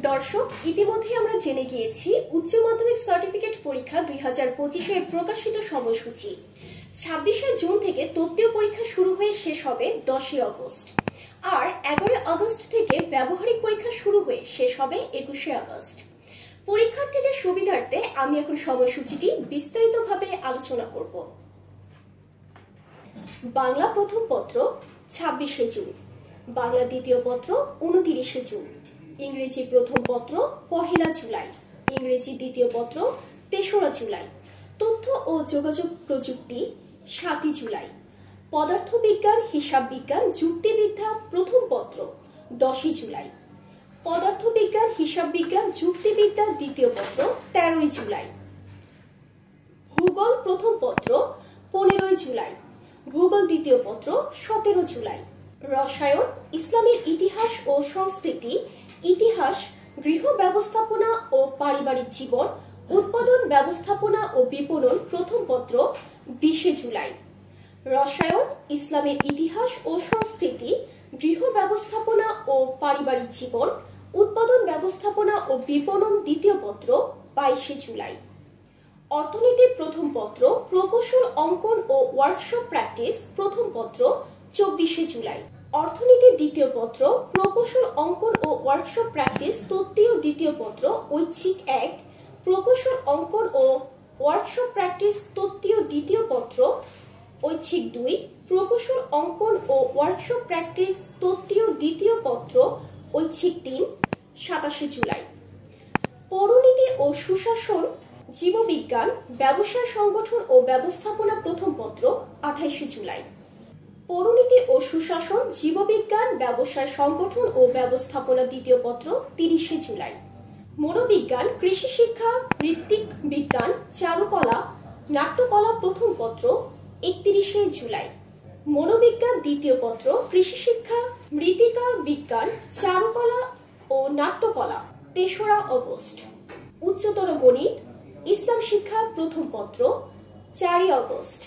দর্শক, ইতিমধ্যে আমরা জেনে গিয়েছি উচ্চ মাধ্যমিক সার্টিফিকেট পরীক্ষা 2025 এর প্রকাশিত সময়সূচি। 26 জুন থেকে তত্ত্বীয় পরীক্ষা শুরু হয়ে শেষ হবে 10 আগস্ট, আর 11 আগস্ট থেকে ব্যবহারিক পরীক্ষা শুরু হয়ে শেষ হবে 21 আগস্ট। পরীক্ষার্থীদের সুবিধার্থে আমি এখন সময়সূচিটি বিস্তারিতভাবে আলোচনা করব। বাংলা প্রথম পত্র 26 জুন, বাংলা দ্বিতীয় পত্র 29 জুন, ইংরেজি প্রথম পত্র 1 জুলাই, ইংরেজি দ্বিতীয় পত্র 3 জুলাই, তথ্য ও যোগাযোগ প্রযুক্তি 7 জুলাই, পদার্থবিজ্ঞান হিসাব বিজ্ঞান যুক্তিবিদ্যা প্রথম পত্র 10 জুলাই, পদার্থবিজ্ঞান হিসাব বিজ্ঞান যুক্তিবিদ্যা দ্বিতীয় পত্র 13 জুলাই, ভূগোল প্রথম পত্র 15 জুলাই, ভূগোল দ্বিতীয় পত্র 17 জুলাই, রসায়ন ইসলামের ইতিহাস ও সংস্কৃতি, ইতিহাস, গৃহ ব্যবস্থাপনা ও পারিবারিক জীবন, উৎপাদন ব্যবস্থাপনা ও বিপণন প্রথম পত্র 20 জুলাই, রসায়ন ইসলামের ইতিহাস ও সংস্কৃতি, গৃহ ব্যবস্থাপনা ও পারিবারিক জীবন, উৎপাদন ব্যবস্থাপনা ও বিপণন দ্বিতীয় পত্র 22 জুলাই, অর্থনীতি প্রথম পত্র প্রকৌশল অঙ্কন ও ওয়ার্কশপ প্র্যাকটিস প্রথম পত্র 24 জুলাই, অর্থনীতি দ্বিতীয় পত্র প্রকৌশল অঙ্কন ও ওয়ার্কশপ প্র্যাকটিস তত্ত্বীয় দ্বিতীয় পত্র ঐচ্ছিক 1, প্রকৌশল অঙ্কন ও ওয়ার্কশপ প্র্যাকটিস তত্ত্বীয় দ্বিতীয় পত্র ঐচ্ছিক 2, প্রকৌশল অঙ্কন ও ওয়ার্কশপ প্র্যাকটিস তত্ত্বীয় দ্বিতীয় পত্র ঐচ্ছিক 3, 27 জুলাই, পৌরনীতি ও সুশাসন জীববিজ্ঞান ব্যবসায় সংগঠন ও ব্যবস্থাপনা প্রথম পত্র 28 জুলাই, পৌরনীতি ও সুশাসন জীববিজ্ঞান ব্যবসায় সংগঠন ও ব্যবস্থাপনা দ্বিতীয় পত্র 30 জুলাই, মনোবিজ্ঞান কৃষি শিক্ষা ঋত্বিক বিজ্ঞান চারুকলা নাট্যকলা প্রথম পত্র 31 জুলাই, মনোবিজ্ঞান দ্বিতীয় পত্র কৃষি শিক্ষা মৃত্তিকা বিজ্ঞান চারুকলা ও নাট্যকলা 3 আগস্ট, উচ্চতর গণিত ইসলাম শিক্ষা প্রথম পত্র 4 আগস্ট,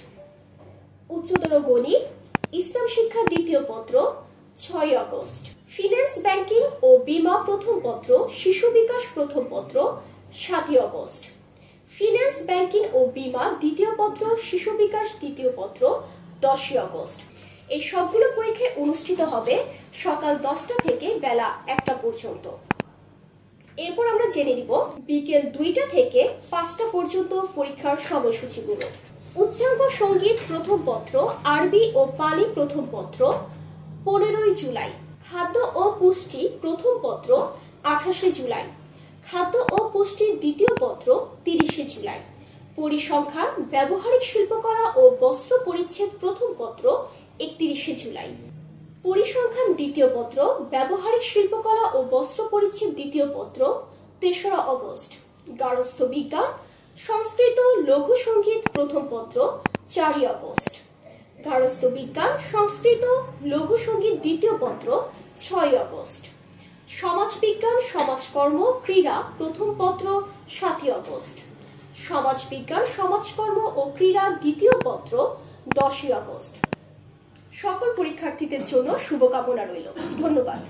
উচ্চতর গণিত ইসলাম শিক্ষা দ্বিতীয় পত্র 6 আগস্ট, ফিন্যান্স ব্যাংকিং ও বীমা প্রথম পত্র শিশু বিকাশ প্রথম পত্র 7 আগস্ট, ফিন্যান্স ব্যাংকিং ও বীমা দ্বিতীয় পত্র শিশু বিকাশ দ্বিতীয় পত্র 10 আগস্ট। এই সবগুলো পরীক্ষা অনুষ্ঠিত হবে সকাল 10টা থেকে বেলা 1টা পর্যন্ত। এরপর আমরা জেনে নিব বিকেল 2টা থেকে 5টা পর্যন্ত পরীক্ষার সময়সূচিগুলো। উচ্চাঙ্গ সঙ্গীত প্রথম পত্র আরবি ও পালি প্রথম পত্র 15 জুলাই, খাদ্য ও পুষ্টি প্রথম পত্র 28 জুলাই, খাদ্য ও পুষ্টির দ্বিতীয় পত্র 30 জুলাই, পরিসংখ্যান ব্যবহারিক শিল্পকলা ও বস্ত্র পরিচ্ছেদ প্রথম পত্র 31 জুলাই, পরিসংখ্যান দ্বিতীয় পত্র ব্যবহারিক শিল্পকলা ও বস্ত্র পরিচ্ছেদ দ্বিতীয় পত্র 3 আগস্ট, গার্হস্থ্য বিজ্ঞান সংস্কৃত লঘু সঙ্গীত প্রথম পত্র 4 আগস্ট, গার্হস্থ্য বিজ্ঞান সংস্কৃত লঘু সঙ্গীত দ্বিতীয় পত্র 6 আগস্ট, সমাজবিজ্ঞান সমাজকর্ম ক্রীড়া প্রথম পত্র 7 আগস্ট, সমাজবিজ্ঞান সমাজকর্ম ও ক্রীড়া দ্বিতীয় পত্র 10 আগস্ট। সকল পরীক্ষার্থীদের জন্য শুভকামনা রইল। ধন্যবাদ।